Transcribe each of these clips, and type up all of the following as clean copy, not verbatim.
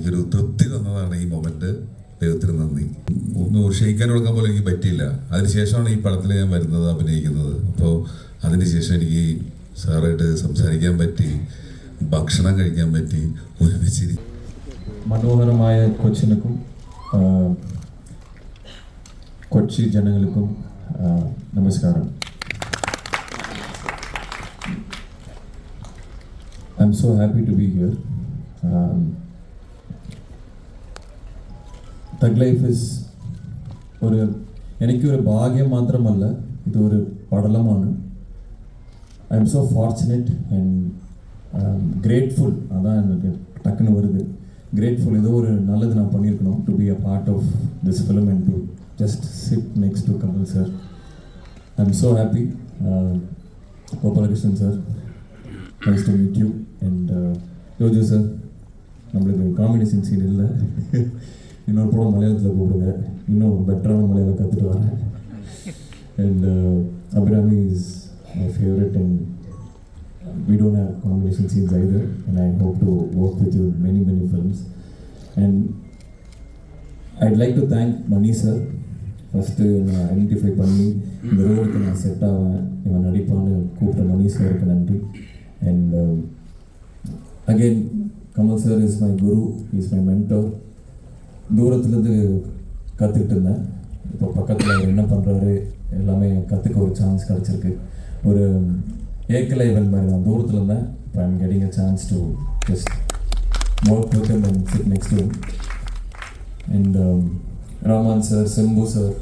എനിക്കൊരു തൃപ്തി തന്നതാണ് ഈ മൊമെന്റ്. ദൈവത്തിന് നന്ദി. ഒന്ന് ക്ഷയിക്കാൻ കൊടുക്കാൻ പോലും എനിക്ക് പറ്റിയില്ല. അതിനുശേഷമാണ് ഈ പടത്തിൽ ഞാൻ വരുന്നത്, അഭിനയിക്കുന്നത്. അപ്പോൾ അതിനുശേഷം എനിക്ക് സാറായിട്ട് സംസാരിക്കാൻ പറ്റി, ഭക്ഷണം കഴിക്കാൻ പറ്റി, ഒരുമിച്ചിരി. മനോഹരമായ കൊച്ചിനക്കും കൊച്ചി ജനങ്ങൾക്കും നമസ്കാരം. I'm so happy to be here. Thug Life is എനിക്കൊരു ഭാഗ്യം മാത്രമല്ല, ഇതൊരു പടലമാണ്. I am so fortunate and grateful. അതാണ് എനിക്ക് ടക്കുന്ന് വരുത്. ഗ്രേറ്റ്ഫുൾ. ഏതോ ഒരു നല്ലത് ഞാൻ பண்ணியிருக்கணும் to be a part of this film and to just sit next to Kamal sir. I'm so happy. Gopalakrishnan sir, nice to meet you. And Jojo sir, நம்மளுக்கு combination scene இல்லை. இன்னொரு படம் மலையாளத்தில் கூப்பிடுங்க, இன்னும் பெட்டரான மலையாளம் கற்றுட்டு வரேன். And Abhirami is my favorite and we don't have combination scenes either, and I hope to work with you in many films. And I'd like to thank Mani sir. First identify பண்ணி இந்த ரோலுக்கு நான் set ஆவேன், இவன் நடிப்பான்னு கூப்பிட்ட மணி சாருக்கு நன்றி. And again, Kamal sir is my guru, he is my mentor. தூரத்துலேருந்து கற்றுக்கிட்டு இருந்தேன், இப்போ பக்கத்தில் அவர் என்ன பண்ணுறாரு எல்லாமே கற்றுக்க ஒரு சான்ஸ் கிடச்சிருக்கு. ஒரு ஏக்கலை இவன் மாதிரி நான் தூரத்தில் இருந்தேன், இப்போ I'm getting a chance to just work with him and sit next to him. And Raman sir, Simbu sir,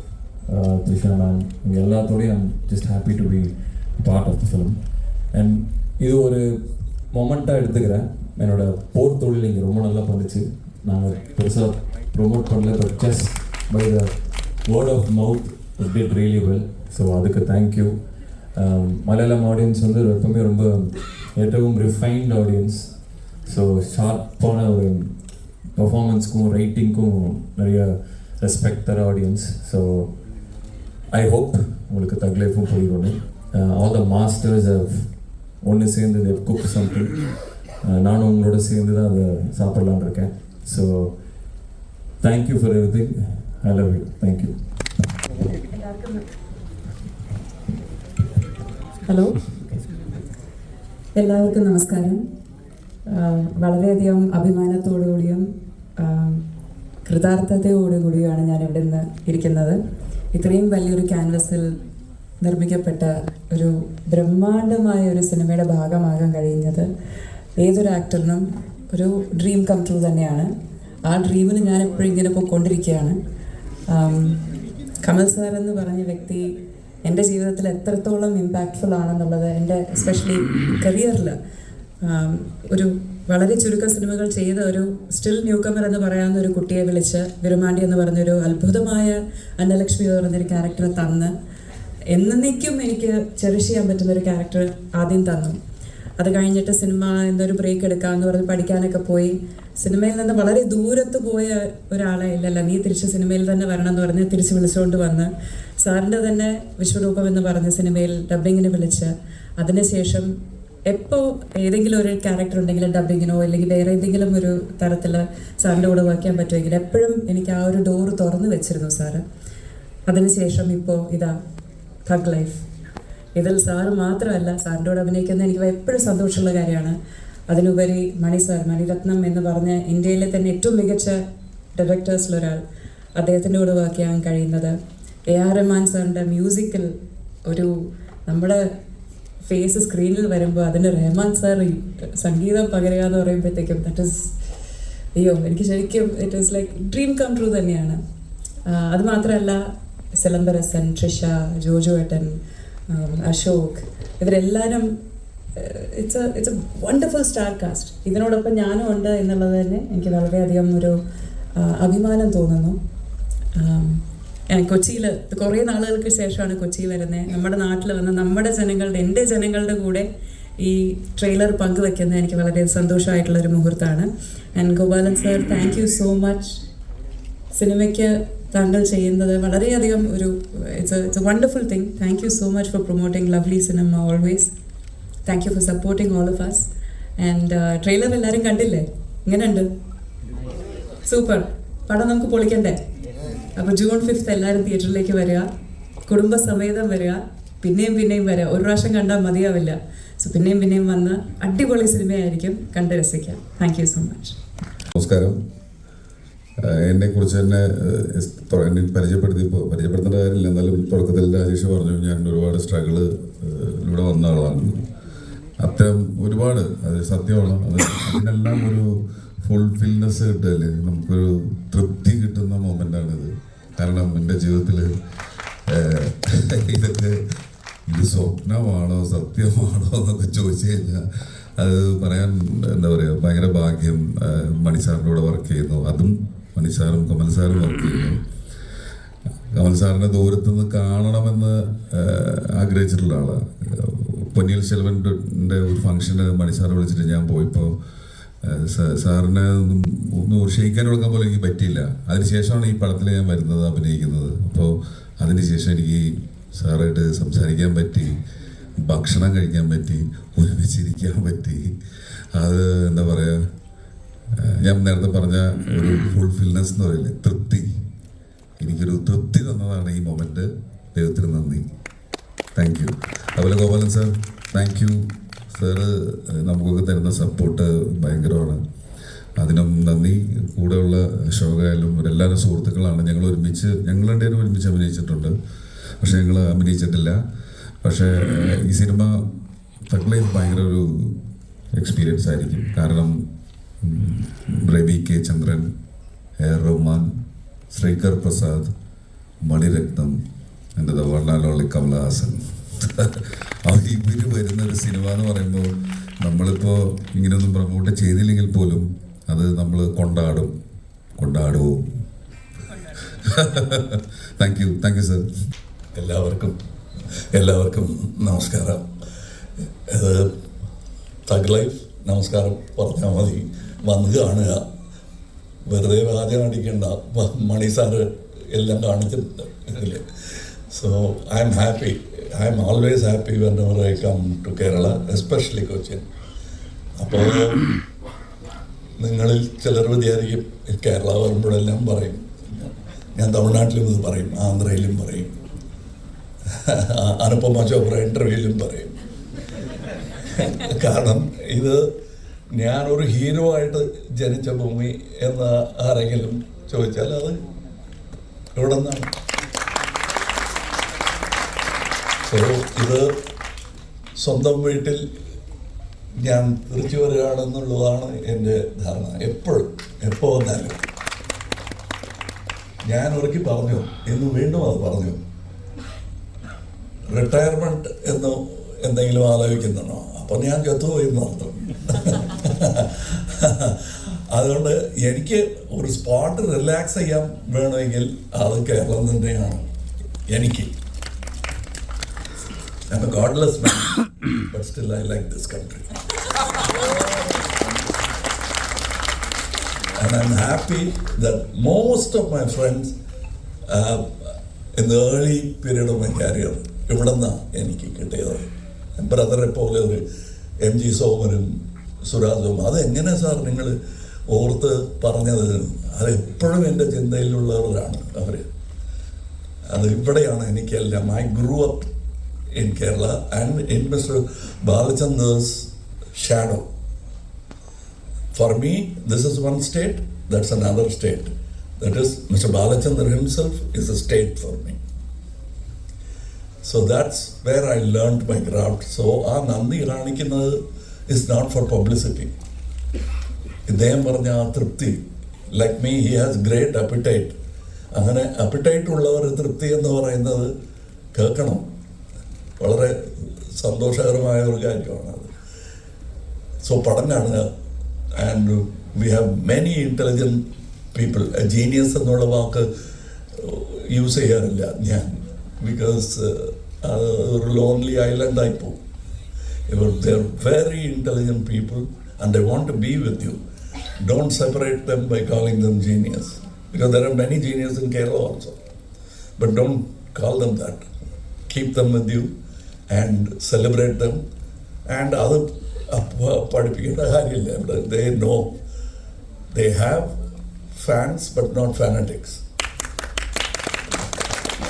Trisha ma'am, இவங்க எல்லாத்தோடையும் I'm just happy to be part of the film. And இது ஒரு மொமெண்ட்டாக எடுத்துக்கிறேன். என்னோடய போர் தொழில் இங்கே ரொம்ப நல்லா பண்ணுச்சு. நாங்கள் பெருசாக ப்ரொமோட் பண்ணல, but just by the word of mouth it did really well. So அதுக்கு தேங்க்யூ. மலையாளம் ஆடியன்ஸ் வந்து எப்பவுமே ரொம்ப ഏറ്റവും ரிஃபைன்ட் ஆடியன்ஸ். ஸோ ஷார்ப்பான ஒரு பெர்ஃபார்மன்ஸ்க்கும் ரைட்டிங்க்கும் நிறைய ரெஸ்பெக்ட் தர ஆடியன்ஸ். ஸோ ஐ ஹோப் உங்களுக்கு தக் லைஃபும் பிடிக்கும்னு. ஆல் த மாஸ்டர்ஸ் ஒன்று சேர்ந்து தேவ் குக் சம்திங். நானும் உங்களோட சேர்ந்து தான் அதை சாப்பிட்லான்னு இருக்கேன். So thank you for everything. I love you. Thank you. Hello, എല്ലാവർക്കും നമസ്കാരം. വളരെയധികം അഭിമാനത്തോടുകൂടിയും കൃതാർത്ഥതയോടുകൂടിയാണ് ഞാൻ ഇവിടെ നിന്ന് ഇരിക്കുന്നത്. ഇത്രയും വലിയൊരു ക്യാൻവസിൽ നിർമ്മിക്കപ്പെട്ട ഒരു ബ്രഹ്മാണ്ഡമായ ഒരു സിനിമയുടെ ഭാഗമാകാൻ കഴിയുന്നത് ഏതൊരു ആക്ടറിനും ഒരു ഡ്രീം കം ട്രൂ തന്നെയാണ്. ആ ഡ്രീമിന് ഞാൻ എപ്പോഴും ഇങ്ങനെ പോയിക്കൊണ്ടിരിക്കുകയാണ്. കമൽ സാർ എന്ന് പറഞ്ഞ വ്യക്തി എൻ്റെ ജീവിതത്തിൽ എത്രത്തോളം ഇമ്പാക്റ്റ്ഫുൾ ആണെന്നുള്ളത്, എൻ്റെ എസ്പെഷ്യലി കരിയറിൽ ഒരു വളരെ ചുരുക്കം സിനിമകൾ ചെയ്ത ഒരു സ്റ്റിൽ ന്യൂ കമർ എന്ന് പറയാവുന്ന ഒരു കുട്ടിയെ വിളിച്ച് വിരുമാണ്ടി എന്ന് പറഞ്ഞൊരു അത്ഭുതമായ അന്നലക്ഷ്മി എന്ന് പറഞ്ഞൊരു ക്യാരക്ടർ തന്ന് എന്നേക്കും എനിക്ക് ചെറിഷ് ചെയ്യാൻ പറ്റുന്നൊരു ക്യാരക്ടർ ആദ്യം തന്നു. അത് കഴിഞ്ഞിട്ട് സിനിമ എന്നൊരു ബ്രേക്ക് എടുക്കാമെന്ന് പറഞ്ഞ് പഠിക്കാനൊക്കെ പോയി. സിനിമയിൽ നിന്ന് വളരെ ദൂരത്ത് പോയ ഒരാളെ ഇല്ലല്ല, നീ തിരിച്ച് സിനിമയിൽ തന്നെ വരണം എന്ന് പറഞ്ഞ് തിരിച്ച് വിളിച്ചുകൊണ്ട് വന്ന് സാറിൻ്റെ തന്നെ വിശ്വരൂപം എന്ന് പറഞ്ഞ സിനിമയിൽ ഡബ്ബിങ്ങിന് വിളിച്ച് അതിനുശേഷം എപ്പോൾ ഏതെങ്കിലും ഒരു ക്യാരക്ടർ ഉണ്ടെങ്കിൽ ഡബ്ബിങ്ങിനോ അല്ലെങ്കിൽ വേറെ ഏതെങ്കിലും ഒരു തരത്തിൽ സാറിൻ്റെ കൂടെ വർക്ക് ചെയ്യാൻ പറ്റുമെങ്കിൽ എപ്പോഴും എനിക്ക് ആ ഒരു ഡോറ് തുറന്നു വെച്ചിരുന്നു സാറ്. അതിനുശേഷം ഇപ്പോൾ ഇതാ തഗ് ലൈഫ്. ഇതിൽ സാറ് മാത്രമല്ല, സാറിൻ്റെ കൂടെ അഭിനയിക്കുന്നത് എനിക്ക് എപ്പോഴും സന്തോഷമുള്ള കാര്യമാണ്. അതിനുപരി മണി സാർ, മണിരത്നം എന്ന് പറഞ്ഞ ഇന്ത്യയിലെ തന്നെ ഏറ്റവും മികച്ച ഡയറക്ടേഴ്സിലൊരാൾ, അദ്ദേഹത്തിൻ്റെ കൂടെ വർക്ക് ചെയ്യാൻ കഴിയുന്നത്. AR റഹ്മാൻ സാറിൻ്റെ മ്യൂസിക്കൽ ഒരു നമ്മുടെ ഫേസ് സ്ക്രീനിൽ വരുമ്പോൾ അതിന് റഹ്മാൻ സാർ സംഗീതം പകരുക എന്ന് പറയുമ്പോഴത്തേക്കും ദാറ്റ് ഈസ് എനിക്ക് ശരിക്കും it is like dream come true തന്നെയാണ്. അതുമാത്രമല്ല, സിലംബരസൻ, ട്രിഷ, ജോജോ ഏട്ടൻ, അശോക്, ഇവരെല്ലാവരും it's a wonderful star cast. ഇതിനോടൊപ്പം ഞാനും ഉണ്ട് എന്നുള്ളത് തന്നെ എനിക്ക് വളരെയധികം ഒരു അഭിമാനം തോന്നുന്നു. കൊച്ചിയിൽ കുറേ നാളുകൾക്ക് ശേഷമാണ് കൊച്ചി വരുന്നത്. നമ്മുടെ നാട്ടിൽ വന്ന് നമ്മുടെ ജനങ്ങളുടെ, എൻ്റെ ജനങ്ങളുടെ കൂടെ ഈ ട്രെയിലർ പങ്കുവെക്കുന്നത് എനിക്ക് വളരെ സന്തോഷമായിട്ടുള്ളൊരു മുഹൂർത്തമാണ്. And Gopalan sir, thank you so much. സിനിമയ്ക്ക് താങ്കൾ ചെയ്യുന്നത് വളരെയധികം ഒരു it's a wonderful thing. Thank you so much for promoting lovely cinema always. Thank you for supporting all of us. And trailer എല്ലാവരും കണ്ടില്ലേ? ഇങ്ങനെയുണ്ട്? സൂപ്പർ. പടം നമുക്ക് പൊളിക്കണ്ടേ? അപ്പോൾ ജൂൺ 5 എല്ലാവരും തിയേറ്ററിലേക്ക് വരിക, കുടുംബസമേതം വരിക, പിന്നെയും വരിക. ഒരു പ്രാവശ്യം കണ്ടാൽ മതിയാവില്ല. സോ പിന്നെയും വന്ന് അടിപൊളി സിനിമയായിരിക്കും, കണ്ട് രസിക്കാം. Thank you so much. നമസ്കാരം. എന്നെക്കുറിച്ച് തന്നെ എന്നെ പരിചയപ്പെടുത്തേണ്ട കാര്യമില്ല, എന്നാലും തുടക്കത്തിൽ രാജേഷ് പറഞ്ഞു ഞാൻ ഒരുപാട് സ്ട്രഗിളിലൂടെ വന്ന ആളാണ്. അത്തരം ഒരുപാട്, അത് സത്യമാണ്. അതിനെല്ലാം ഒരു ഫുൾഫിൽനെസ് കിട്ടുകയല്ലേ, നമുക്കൊരു തൃപ്തി കിട്ടുന്ന മൊമെൻ്റാണിത്. കാരണം എൻ്റെ ജീവിതത്തിൽ ഇതൊക്കെ ഇത് സ്വപ്നമാണോ സത്യമാണോ എന്നൊക്കെ ചോദിച്ചു കഴിഞ്ഞാൽ അത് പറയാൻ എന്താ പറയുക, ഭയങ്കര ഭാഗ്യം. മണിസാറിൻ്റെ കൂടെ വർക്ക് ചെയ്യുന്നു, അതും മണിസാറും കമൽ സാറും വർക്ക് ചെയ്യുന്നു. കമൽ സാറിനെ ദൂരത്തുനിന്ന് കാണണമെന്ന് ആഗ്രഹിച്ചിട്ടുള്ള ആളാണ്. പൊന്നിയിൽ സെൽവൻ്റെ ഒരു ഫംഗ്ഷന് മണിസാറ് വിളിച്ചിട്ട് ഞാൻ പോയപ്പോൾ സാറിനെ ഒന്ന് ക്ഷയിക്കാൻ കൊടുക്കാൻ പോലും എനിക്ക് പറ്റിയില്ല. അതിനുശേഷമാണ് ഈ പടത്തിൽ ഞാൻ വരുന്നത്, അഭിനയിക്കുന്നത്. അപ്പോൾ അതിനുശേഷം എനിക്ക് സാറായിട്ട് സംസാരിക്കാൻ പറ്റി, ഭക്ഷണം കഴിക്കാൻ പറ്റി, ഒരുമിച്ചിരിക്കാൻ പറ്റി. അത് എന്താ പറയുക, ഞാൻ നേരത്തെ പറഞ്ഞ ഒരു ഫുൾഫിൽനെസ് എന്ന് പറയില്ലേ, തൃപ്തി. എനിക്കൊരു തൃപ്തി തന്നതാണ് ഈ മൊമെൻറ്റ്. ദൈവത്തിന് നന്ദി. Thank you. അതുപോലെ Gopalan sir, thank you sir. നമുക്കൊക്കെ തരുന്ന സപ്പോർട്ട് ഭയങ്കരമാണ്, അതിനും നന്ദി. കൂടെയുള്ള ശോകയായാലും ഇവരെല്ലാവരും സുഹൃത്തുക്കളാണ്. ഞങ്ങൾ രണ്ടുപേരും ഒരുമിച്ച് അഭിനയിച്ചിട്ടുണ്ട്, പക്ഷേ ഞങ്ങൾ അഭിനയിച്ചിട്ടില്ല. പക്ഷേ ഈ സിനിമ തഗ് ലൈഫ് ഭയങ്കര ഒരു എക്സ്പീരിയൻസ് ആയിരിക്കും. കാരണം രവി കെ ചന്ദ്രൻ, എ.ആർ. റഹ്മാൻ, ശ്രീകർ പ്രസാദ്, മണിരത്നം, എൻ്റെ വണ്ണാലോളി കമലഹാസൻ, ഇവർ വരുന്നൊരു സിനിമ എന്ന് പറയുമ്പോൾ നമ്മളിപ്പോൾ ഇങ്ങനെയൊന്നും പ്രൊമോട്ട് ചെയ്തില്ലെങ്കിൽ പോലും അത് നമ്മൾ കൊണ്ടാടുമോ. Thank you sir. എല്ലാവർക്കും നമസ്കാരം. ഇത് തഗ് ലൈഫ് നമസ്കാരം പറഞ്ഞാൽ മതി, വന്ന് കാണുക, വെറുതെ വ്യാജം അടിക്കേണ്ട. മണി സാറ് എല്ലാം കാണിച്ചിട്ടുണ്ട് ഇതിൽ. So I'm happy. I'm always happy whenever I come to Kerala, especially Cochin. അപ്പോൾ നിങ്ങളിൽ ചിലർ വിചാരിക്കും കേരള വരുമ്പോഴെല്ലാം പറയും, ഞാൻ തമിഴ്നാട്ടിലും ഇത് പറയും, ആന്ധ്രയിലും പറയും, അനുപമ ചോപ്ര ഇൻ്റർവ്യൂവിലും പറയും. കാരണം ഇത് ഞാനൊരു ഹീറോ ആയിട്ട് ജനിച്ച ഭൂമി എന്ന് ആരെങ്കിലും ചോദിച്ചാൽ അത് ഇവിടെ നിന്നാണ്. സോ ഇത് സ്വന്തം വീട്ടിൽ ഞാൻ തിരിച്ചു വരികയാണെന്നുള്ളതാണ് എൻ്റെ ധാരണ. എപ്പോൾ വന്നാലും ഞാൻ ഒരിക്കൽ പറഞ്ഞു, ഇന്ന് വീണ്ടും അത് പറഞ്ഞു, റിട്ടയർമെൻറ്റ് എന്ന് എന്തെങ്കിലും ആലോചിക്കുന്നുണ്ടോ? അപ്പം ഞാൻ ചത്തുപോയി എന്നർത്ഥം. അതുകൊണ്ട് എനിക്ക് ഒരു സ്പോട്ട് റിലാക്സ് ചെയ്യാൻ വേണമെങ്കിൽ അത് കേരളം തന്നെയാണ് എനിക്ക്. I'm a godless man, but still I like this country. And I'm happy that most of my friends in the early period of my career, ഇവിടെ നിന്നാണ് എനിക്ക് കിട്ടിയത്. ബ്രദറെ പോലെ ഒരു MG സോമനും സുരാജും. അതെങ്ങനെ സാർ നിങ്ങൾ ഓർത്ത് പറഞ്ഞത്? അതെപ്പോഴും എൻ്റെ ചിന്തയിലുള്ളവരാണ് അവർ. അത് ഇവിടെയാണ് എനിക്കെല്ലാം. I grew up in Kerala and in Mr. Balachandra's shadow. For me, this is one state, that's another state. That is, Mr. Balachandra himself is a state for me. So that's where I learned my craft. So ആ നന്ദി കാണിക്കുന്നത് is not for publicity. ഇദ്ദേഹം പറഞ്ഞ ആ തൃപ്തി, like me, he has great appetite. അങ്ങനെ appetite ഉള്ളവർ തൃപ്തി എന്ന് പറയുന്നത് കേൾക്കണം. വളരെ സന്തോഷകരമായ ഒരു കാര്യമാണത്. സോ പടം കാണുക. And we have many intelligent people. Genius എന്നുള്ള വാക്ക് യൂസ് ചെയ്യാറില്ല ഞാൻ, ബിക്കോസ് ഒരു ലോൺലി ഐലൻഡായി പോകും. They are very intelligent people and they want to be with you. Don't separate them by calling them genius, because there are many geniuses in Kerala also, but don't call them that. Keep them with you and celebrate them. And other പഠിപ്പിക്കേണ്ട കാര്യമില്ല. They know, they have fans but not fanatics.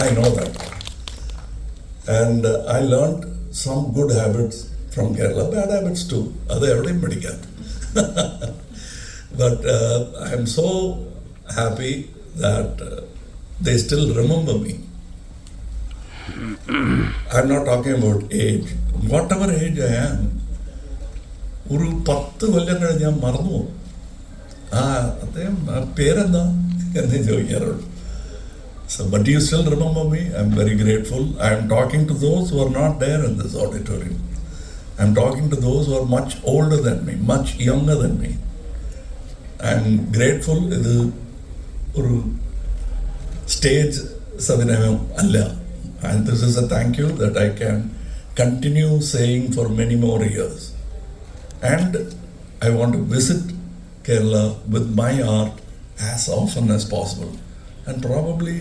I know that. And I learned some good habits from Kerala, bad habits too. Adu evadeyum padikkan. But I'm so happy that they still remember me. I'm not talking about age. Whatever age I am, ഒരു 10 കൊല്ലം കഴിഞ്ഞ് ഞാൻ മറന്നു പോകും. അദ്ദേഹം പേരെന്താ എന്ന് ചോദിക്കാറുള്ളൂ. So, but you still remember me. I'm very grateful. I'm talking to those who are not there in this auditorium. I'm talking to those who are much older than me, much younger than me. I'm grateful. ഇത് ഒരു stage സവിനയം അല്ല. And this is a thank you that I can continue saying for many more years. And I want to visit Kerala with my art as often as possible. And probably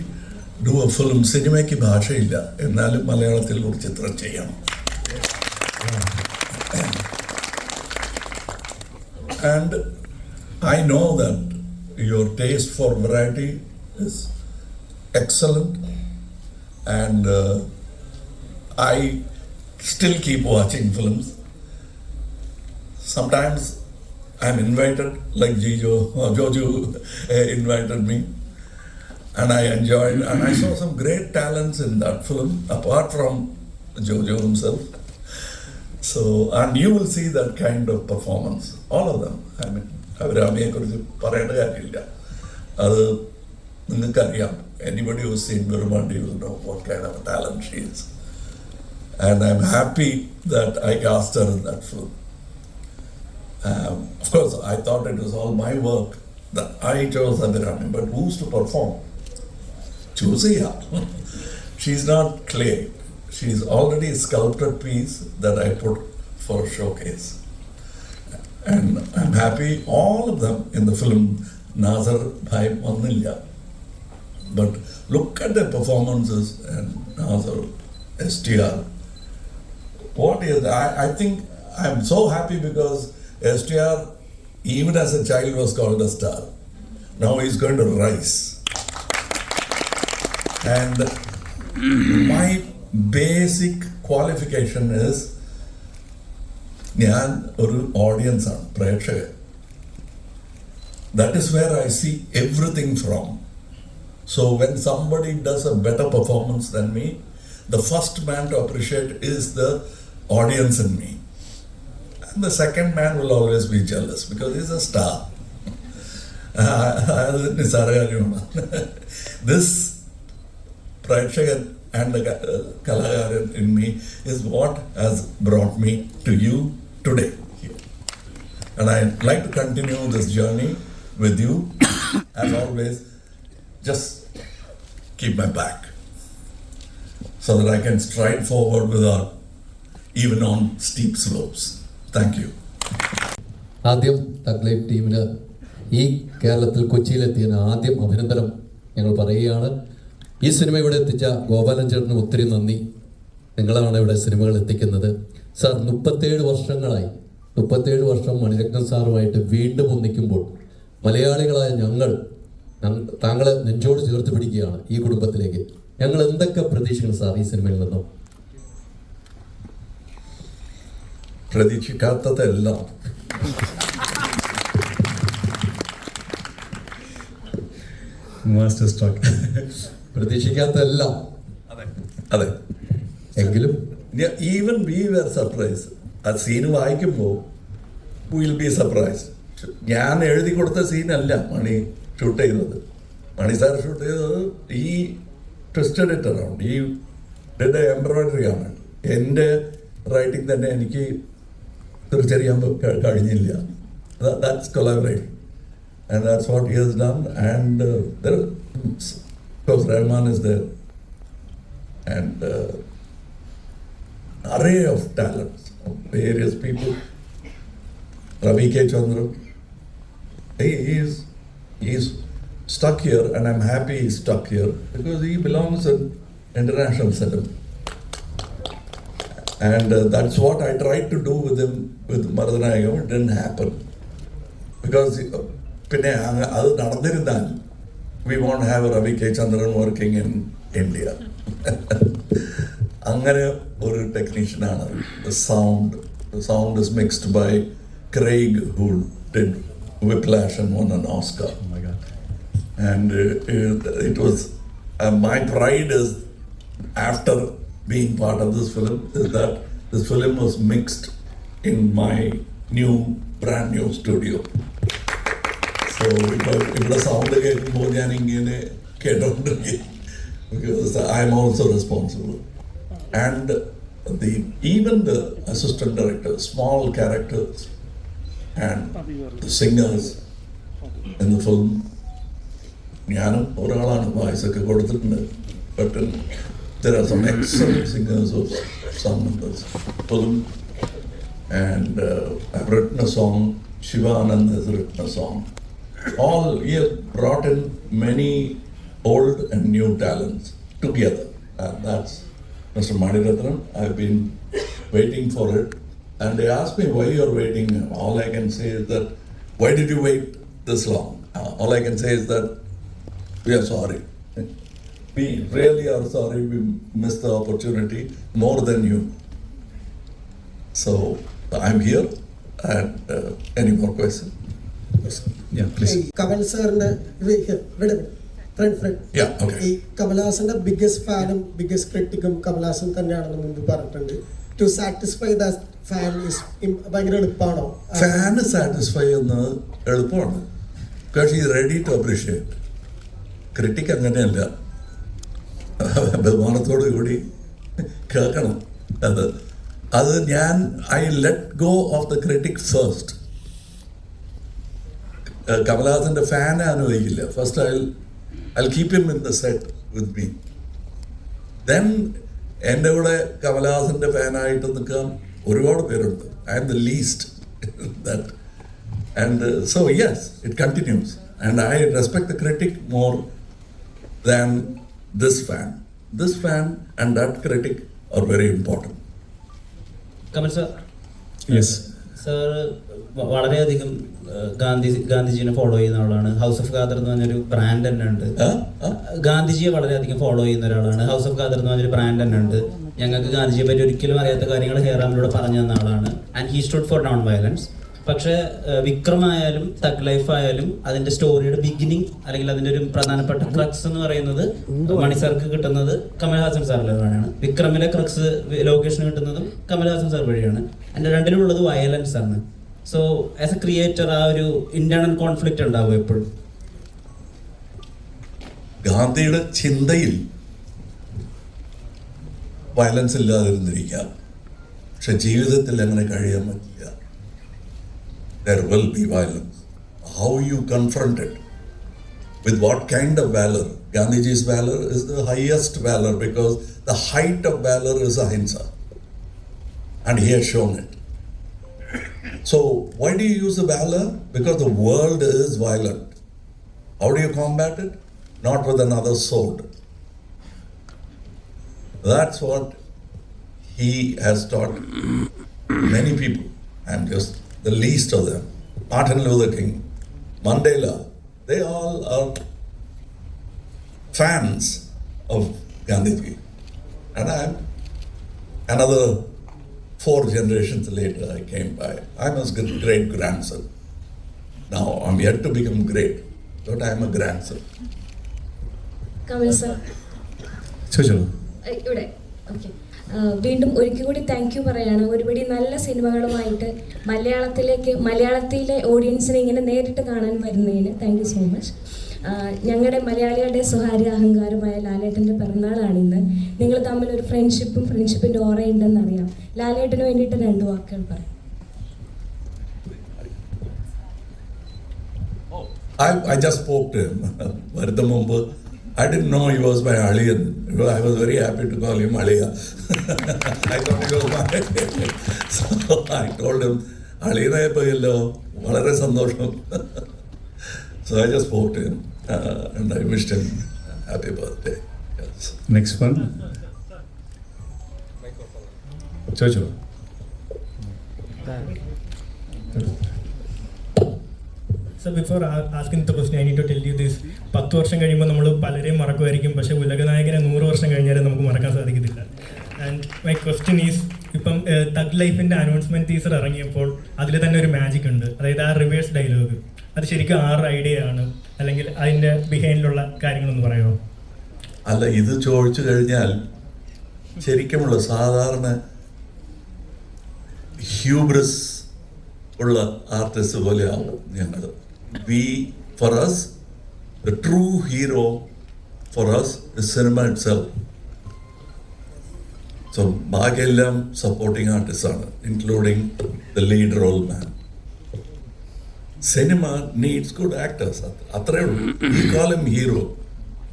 do a film. സിനിമയ്ക്ക് ഭാഷയില്ല, എന്നാലും മലയാളത്തിൽ ഒരു ചിത്രം ചെയ്യണം. And I know that your taste for variety is excellent. And I still keep watching films. Sometimes I'm invited, like Jojo invited me, and I enjoyed, and I saw some great talents in that film, apart from Jojo himself. So, and you will see that kind of performance, all of them. I mean, അവരമ്മയെ കുറിച്ച് പറയേണ്ട കാര്യമില്ല, അത് നിങ്ങൾക്കറിയാം. Anybody who's seen Virumandi will know what kind of a talent she is. And I'm happy that I cast her in that film. Of course, I thought it was all my work, that I chose Abhirami, but who's to perform? Choose her. She's not clay. She's already a sculpted piece that I put for a showcase. And I'm happy all of them in the film. Nazar Bhai Mannilla. But look at their performances, and Nazar, STR. What is, I think I'm so happy because STR, even as a child, was called a star. Now he's going to rise. And my basic qualification is, ഞാൻ ഒരു audience ആണ്, പ്രേക്ഷകൻ. That is where I see everything from. So when somebody does a better performance than me, the first man to appreciate is the audience in me. And the second man will always be jealous because he's a star. This Prakshakan and the Kalagaran in me is what has brought me to you today. And I'd like to continue this journey with you. As always, just keep my back so that I can stride forward without even on steep slopes. Thank you. ആദ്യം thug life ടീമിന് ഈ കേരളത്തിൽ കൊച്ചിയിലെത്തിയതിന് ആദ്യം അഭിനന്ദനം ഞങ്ങൾ പറയുകയാണ്. ഈ cinema ഇവിടെ എത്തിച്ച ഗോപാലൻ ചേട്ടന് ഒത്തിരി നന്ദി. നിങ്ങളാണ് ഇവിടെ സിനിമകൾ എത്തിക്കുന്നത്. സാർ 37 വർഷങ്ങളായി, 37 വർഷം മണിരത്നം സാറുമായിട്ട് വീണ്ടും ഒന്നിക്കുമ്പോൾ മലയാളികളായ ഞങ്ങൾ താങ്കളെ നെഞ്ചോട് ചേർത്ത് പിടിക്കുകയാണ് ഈ കുടുംബത്തിലേക്ക്. ഞങ്ങൾ എന്തൊക്കെ പ്രതീക്ഷിക്കണം സാർ ഈ സിനിമയിൽ നിന്നും? പ്രതീക്ഷിക്കാത്തതെല്ലാം. Master stroke. പ്രതീക്ഷിക്കാത്തതെല്ലാം. അതെ. എങ്കിലും ഈവൻ വി വെർ സർപ്രൈസ്. ആ സീന് വായിക്കുമ്പോൾ വിൽ ബി സർപ്രൈസ്. ഞാൻ എഴുതി കൊടുത്ത സീനല്ല മണി ഷൂട്ട് ചെയ്തത്. മണി സാർ ഷൂട്ട് ചെയ്തത് ഈ ട്വിസ്റ്റഡ് ഇറ്റ് അറൗണ്ട്, ഈ ഡിഡ് എംബ്രോയിഡറി ആണ്. എൻ്റെ റൈറ്റിംഗ് തന്നെ എനിക്ക് തിരിച്ചറിയാൻ കഴിഞ്ഞില്ല. That's collaboration, and that's what he has done. And there, of course, Rahman is there, and array of talents of various people. Ravi K. Chandran, he's stuck here, and I'm happy he's stuck here because he belongs in international cinema. And that's what I tried to do with him, with Marudanayagam. It didn't happen because പിന്നെ അത് നടന്നിരുന്നാൽ we won't have Ravi K Chandran working in India. അങ്ങനെ ഒരു ടെക്നീഷ്യനാണ്. Sound is mixed by Craig who did Whiplash and won an Oscar. Oh my God. And it was my pride is after being part of this film is that this film was mixed in my brand new studio. So ഇവിടെ sound കേൾക്കുമ്പോൾ ഞാൻ ഇങ്ങനെ കേട്ടോണ്ടിരിക്കും because I am also responsible. And even the assistant director, small characters and the singers in the film, ഞാനും ഒരാളാണ് വോയിസൊക്കെ കൊടുത്തിട്ടുണ്ട്. But there are some excellent singers of some members film. And I've written a song, Shivanand has written a song. We have brought in many old and new talents together. And that's Mr. Maniratnam. I've been waiting for it. And they asked me why you're waiting. All I can say is that, why did you wait this long? All I can say is that we are sorry. We really are sorry we missed the opportunity more than you. So I'm here. And any more questions? Yeah, please. Kamal സാറിന്റെ front Yeah, okay. ഈ കമൽഹാസന്റെ biggest ഫാനും biggest ക്രിട്ടിക്കും കമൽഹാസൻ തന്നെയാണെന്ന് മുമ്പ് പറഞ്ഞിട്ടുണ്ട്. To satisfy the fan ഭയങ്കര എളുപ്പമാണോ? Fan satisfy ചെയ്യുന്നത് എളുപ്പമാണ്. ബിക്കോസ് ഈ റെഡി ടു അപ്രീഷിയേറ്റ്. ക്രിട്ടിക് അങ്ങനെയല്ല, ബഹുമാനത്തോടു കൂടി കേൾക്കണം. അത് ഞാൻ I let go of the critic first. കമൽഹാസന്റെ ഫാൻ അനുഭവിക്കില്ല. First I keep him in the set with me. Then എൻ്റെ കൂടെ കമൽഹാസന്റെ ഫാനായിട്ട് നിൽക്കാൻ ഒരുപാട് പേരുണ്ട്. I am the least that. And so yes, it continues. And I respect the critic more than this fan. This fan and that critic are very important. Kamal sir, Yes. Sir വളരെയധികം ഗാന്ധിജിനെ follow ചെയ്യുന്ന ആളാണ്. House of Khader എന്ന് പറഞ്ഞൊരു brand തന്നെ ഉണ്ട്. ഗാന്ധിജിയെ വളരെയധികം ഫോളോ ചെയ്യുന്ന ഒരാളാണ്. ഹൗസ് ഓഫ് ഖാദർ എന്ന് പറഞ്ഞൊരു ബ്രാൻഡ് തന്നെ ഉണ്ട്. ഞങ്ങൾക്ക് ഗാന്ധിജിയെ പറ്റി ഒരിക്കലും അറിയാത്ത കാര്യങ്ങൾ ഹെയറാമിലൂടെ പറഞ്ഞു തന്ന ആളാണ്. And he stood four non violence. പക്ഷേ വിക്രമായാലും തഗ് ലൈഫ് ആയാലും അതിന്റെ സ്റ്റോറിയുടെ ബിഗിനിങ് അല്ലെങ്കിൽ അതിന്റെ ഒരു പ്രധാനപ്പെട്ട ക്രക്സ് എന്ന് പറയുന്നത് മണിസാർക്ക് കിട്ടുന്നത് കമൽഹാസൻ സാറിന്റെ വഴിയാണ്. വിക്രമിലെ ക്രക്സ് ലൊക്കേഷൻ കിട്ടുന്നതും കമൽഹാസൻ സാർ വഴിയാണ്. അതിന്റെ രണ്ടിലുള്ളത് വയലൻസ് ആണ്. സോ ആസ് എ ക്രിയേറ്റർ ആ ഒരു ഇന്റേണൽ കോൺഫ്ലിക്റ്റ് ഉണ്ടാവും എപ്പോഴും. ഗാന്ധിയുടെ ചിന്തയിൽ വയലൻസ് ഇല്ലാതിരുന്നിരിക്കാം, പക്ഷെ ജീവിതത്തിൽ അങ്ങനെ കഴിയാൻ പറ്റില്ല. There will be violence. How you confront it? With what kind of valor? Gandhiji's valor is the highest valor because the height of valor is ahimsa. And he has shown it. So, why do you use the valor? Because the world is violent. How do you combat it? Not with another sword. That's what he has taught many people. I'm just the least of them. Martin Luther King, Mandela, they all are fans of Gandhiji. And I'm another 4 generations later I came by. I'm his great grandson. Now I'm yet to become great, but I'm a grandson. Kamal sir ചോദിച്ചോളൂ. ഇവിടെ okay, വീണ്ടും ഒരിക്കൽ കൂടി thank you പറയാണ്. ഒരുപടി നല്ല സിനിമകളുമായിട്ട് മലയാളത്തിലെ ഓഡിയൻസിനെ ഇങ്ങനെ നേരിട്ട് കാണാൻ വരുന്നതിന് താങ്ക് യു സോ മച്ച്. ഞങ്ങളുടെ മലയാളികളുടെ സ്വകാര്യ അഹങ്കാരമായ ലാലേട്ടൻ്റെ പിറന്നാളാണിന്ന്. നിങ്ങൾ തമ്മിൽ ഒരു ഫ്രണ്ട്ഷിപ്പിൻ്റെ ഓറയുണ്ടെന്നറിയാം. ലാലേട്ടന് വേണ്ടിയിട്ട് 2 വാക്കുകൾ പറയും. I just spoke to him. വരുന്ന മുമ്പ് I didn't know he was my Aliyan. I was very happy to call him Aliya. I thought he was my So I told him, Aliyanaye poyallo, വളരെ സന്തോഷം. So I just spoke to him and I wished him happy birthday. Yes. Next one. ചോദിച്ചോളൂ. So before asking the question, I need to tell you this. 10 വർഷം കഴിയുമ്പോൾ നമ്മൾ പലരെയും മറക്കുമായിരിക്കും, പക്ഷേ ഉലകനായകനെ 100 വർഷം കഴിഞ്ഞാലും നമുക്ക് മറക്കാൻ സാധിക്കത്തില്ല. ആൻഡ് മൈ ക്വസ്റ്റ്യൻ ഈസ്, ഇപ്പം തഗ് ലൈഫിൻ്റെ അനൗൺസ്മെൻറ്റ് ടീസർ ഇറങ്ങിയപ്പോൾ അതിൽ തന്നെ ഒരു മാജിക് ഉണ്ട്, അതായത് ആ റിവേഴ്സ് ഡയലോഗ്. അത് ശരിക്കും ആരുടെ ഐഡിയ ആണ്, അല്ലെങ്കിൽ അതിൻ്റെ ബിഹൈൻഡിലുള്ള കാര്യങ്ങളൊന്ന് പറയുമോ? അല്ല, ഇത് ചോദിച്ചു കഴിഞ്ഞാൽ ശരിക്കുമുള്ള സാധാരണ ഹ്യൂബ്രസ് ഉള്ള ആർട്ടിസ്റ്റ് പോലെയാണ് ഞങ്ങൾ. For us, the true hero for us is cinema itself. So, ബാക്കിയെല്ലാം സപ്പോർട്ടിങ് ആർട്ടിസ്റ്റ് ആണ്, including the lead role man. Cinema needs good actors, അത്രേ ഉള്ളൂ. We call him hero.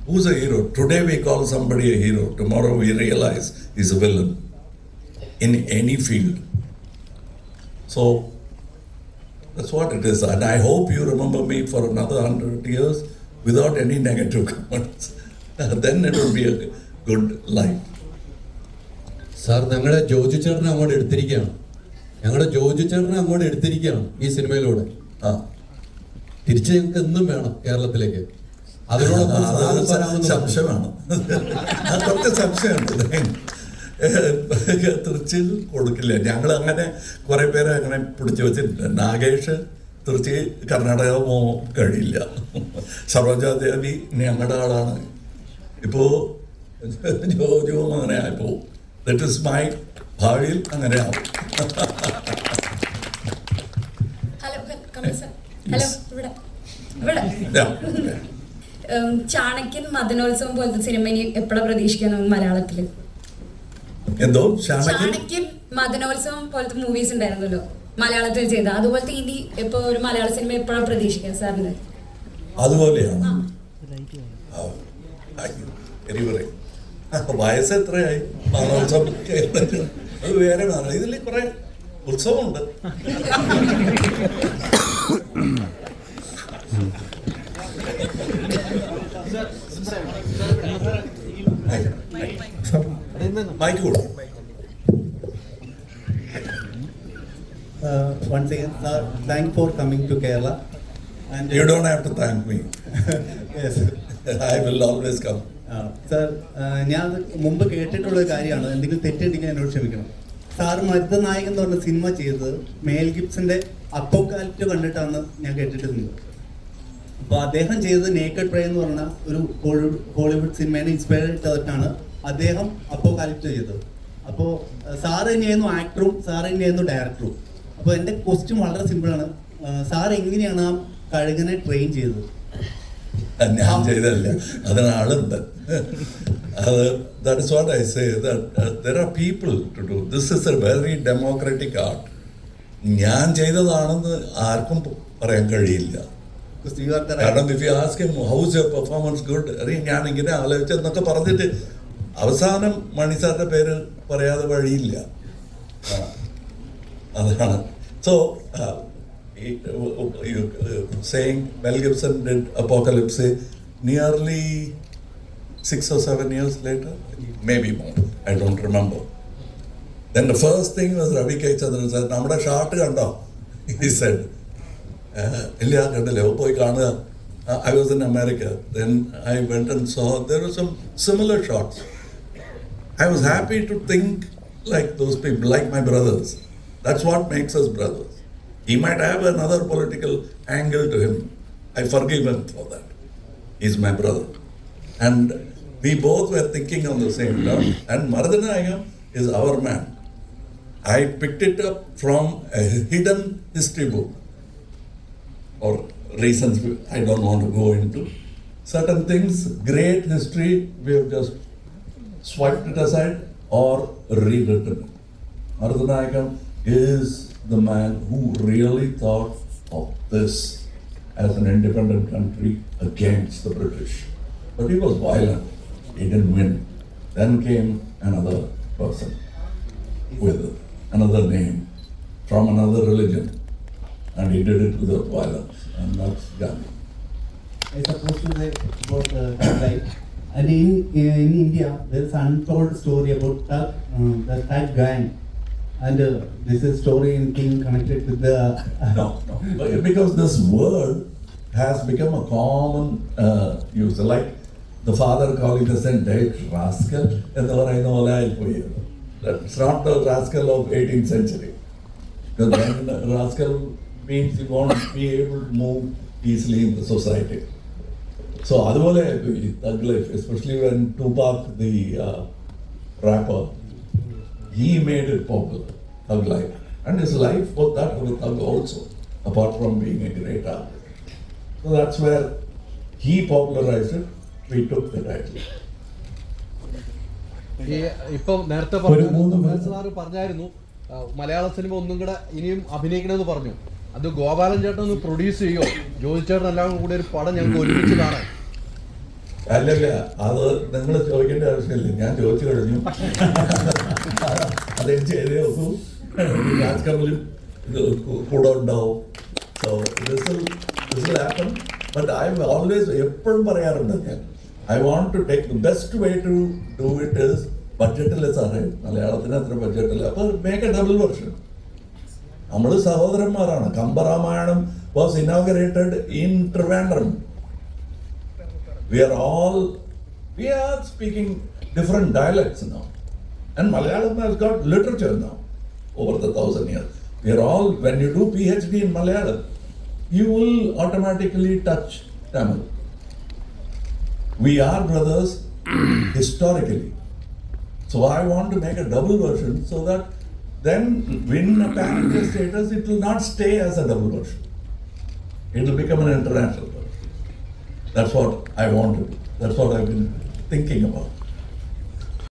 Who's a hero? Today we call somebody a hero. Tomorrow we realize he's a villain in any field. So, that's what it is. And I hope you remember me for another 100 years without any negative comments. Then it will be a good life. Sir, ഞങ്ങളുടെ ജോജു ചേട്ടനെ അങ്ങോട്ട് എടുത്തിരിക്കുകയാണ് ഈ സിനിമയിലൂടെ. തിരിച്ച് ഞങ്ങൾക്ക് എന്നും വേണം കേരളത്തിലേക്ക്. അതിനോടൊപ്പം സംശയമാണ്, കുറച്ച് സംശയമുണ്ട്. തിരുച്ചിയിൽ കൊടുക്കില്ല. ഞങ്ങൾ അങ്ങനെ കുറെ പേരെ അങ്ങനെ പിടിച്ചു വെച്ചിട്ടുണ്ട്. നാഗേഷ് തിരുച്ചി കർണാടക പോകാൻ കഴിയില്ല. സരോജാദേവി ഞങ്ങളുടെ ആളാണ്. ഇപ്പോൾ ജോജുവും അങ്ങനെ ആയിപ്പോവും. ദറ്റ് ഇസ് മൈ ഭാവിയിൽ അങ്ങനെ ആവും. ചാണക്യൻ മദനോത്സവം പോലത്തെ സിനിമ ഇനി എപ്പോഴാണ് പ്രതീക്ഷിക്കുന്നത് മലയാളത്തില്? എന്തോ ചാണക്യൻ മദനോത്സവം പോലത്തെ മൂവീസ് ഉണ്ടായിരുന്നല്ലോ മലയാളത്തിൽ ചെയ്ത, അതുപോലത്തെ ഇനി ഇപ്പൊ ഒരു മലയാള സിനിമ എപ്പോഴാണ് പ്രതീക്ഷിക്കുക സാറിന്? അതുപോലെയാണ്. വയസ്സ് എത്രയായി? മദനോത്സവം അത് വേറെ വേണം. ഇതിൽ കുറെ ഉത്സവമുണ്ട്. മൈക്ക് കൊടുക്കും. Once again, sir, thank for coming to Kerala. And you don't have to thank me. Yes, I will always come. Sir, ഞാൻ മുമ്പ് കേട്ടിട്ടുള്ള കാര്യമാണ്. എന്തെങ്കിലും തെറ്റുണ്ടെങ്കിൽ എന്നോട് ക്ഷമിക്കണം. സാർ മരുതനായകൻ എന്ന് പറഞ്ഞ സിനിമ ചെയ്തത് മേൽ ഗിബ്സന്റെ അപ്പോക്കാലിപ്റ്റ് കണ്ടിട്ടാണ് ഞാൻ കേട്ടിട്ടുണ്ട്. അപ്പോൾ അദ്ദേഹം ചെയ്തത് നേക്കഡ് പ്രേ എന്ന് പറഞ്ഞ ഒരു ഹോളിവുഡ് സിനിമേനെ ഇൻസ്പയർ ചെയ്തിട്ടാണ് അദ്ദേഹം അപ്പോക്കാലിപ്റ്റ് ചെയ്തത്. അപ്പോൾ സാർ തന്നെയായിരുന്നു ആക്ടറും സാർ തന്നെയായിരുന്നു ഡയറക്ടറും. അപ്പോൾ എൻ്റെ ക്വസ്റ്റ്യൻ വളരെ സിമ്പിളാണ്. സാർ എങ്ങനെയാണ് ആ കഴുകനെ ട്രെയിൻ ചെയ്തത്? ഞാൻ ചെയ്തല്ല, അതിനാളുണ്ട്. That is what I say, that there are people to do. This is a very democratic art. ഞാൻ ചെയ്തതാണെന്ന് ആർക്കും പറയാൻ കഴിയില്ല. കാരണം if you ask him how is your performance good, ഞാൻ ഇങ്ങനെ ആലോചിച്ചെന്നൊക്കെ പറഞ്ഞിട്ട് അവസാനം മണിസാറിന്റെ പേര് പറയാതെ വഴിയില്ല. അതാണ്. So saying Mel Gibson did Apocalypse nearly 6 or 7 years later, maybe more, I don't remember. Then the first thing was Ravi K. Chandran said, "Namada shot kando," he said. Illa kandale poi kaana. I was in America. Then I went and saw there were some similar shots. I was happy to think like those people, like my brothers. That's what makes us brothers. He might have another political angle to him. I forgive him for that. He's my brother. And we both were thinking on the same term. And Maradhanayagam is our man. I picked it up from a hidden history book. Or reasons I don't want to go into. Certain things, great history, we have just swiped it aside or rewritten it. Maradhanayagam is the man who really thought of this as an independent country against the British. But he was violent. He didn't win. Then came another person with another name from another religion. And he did it without violence. And that's Gandhi. I supposed to say about life. And in India, there is an untold story about the Thug gang. And this is story in thing connected with the... No. Because this word has become a common user. Like the father calling the son, "Hey, rascal," എന്ന് പറയുന്ന പോലെ ആയിപ്പോയി. That's not the rascal of 18th century. Because then rascal means you won't be able to move easily in the society. So അതുപോലെ Thug Life, especially when Tupac, the rapper, he made it popular, Thug Life. And his life was that of a thug also, apart from being a great artist. So that's where he popularized it. We took the title. ഈ ഇപ്പം നേരത്തെ sir പറഞ്ഞായിരുന്നു മലയാള cinema ഒന്നും കൂടെ ഇനിയും അഭിനയിക്കണമെന്ന് പറഞ്ഞു. അത് ഗോപാലൻ ചേട്ടൻ ഒന്ന് പ്രൊഡ്യൂസ് ചെയ്യോ, ജോജി ചേട്ടൻ എല്ലാം കൂടെ ഒരു പടം ഞങ്ങൾക്ക് ഒരുമിച്ച് കാണാൻ? അല്ലല്ല, അത് നിങ്ങൾ ചോദിക്കേണ്ട ആവശ്യമില്ല, ഞാൻ ചോദിച്ചു കഴിഞ്ഞു. അദ്ദേഹം ചെയ്തേ ഒക്കൂ, രാജ്കമലും കൂടെ ഉണ്ടാവും. So this will happen. But I always എപ്പോഴും പറയാറുണ്ട് ഞാൻ, I want to take the best way to do it is ബഡ്ജറ്റില്ല സാറേ, മലയാളത്തിന് അത്ര ബഡ്ജറ്റില്ല, അപ്പോൾ മേക്ക് എ ഡബിൾ വെർഷൻ. നമ്മൾ സഹോദരന്മാരാണ്. Kambaramayanam was inaugurated in Trivandrum. We are speaking different dialects now. And Malayalam has got literature now over the 1,000 years. We are all, when you do PhD in Malayalam, you will automatically touch Tamil. We are brothers historically. So I want to make a double version so that then when a pan-India status, it will not stay as a double version. It will become an international version. That's what I want to do. That's what I've been thinking about.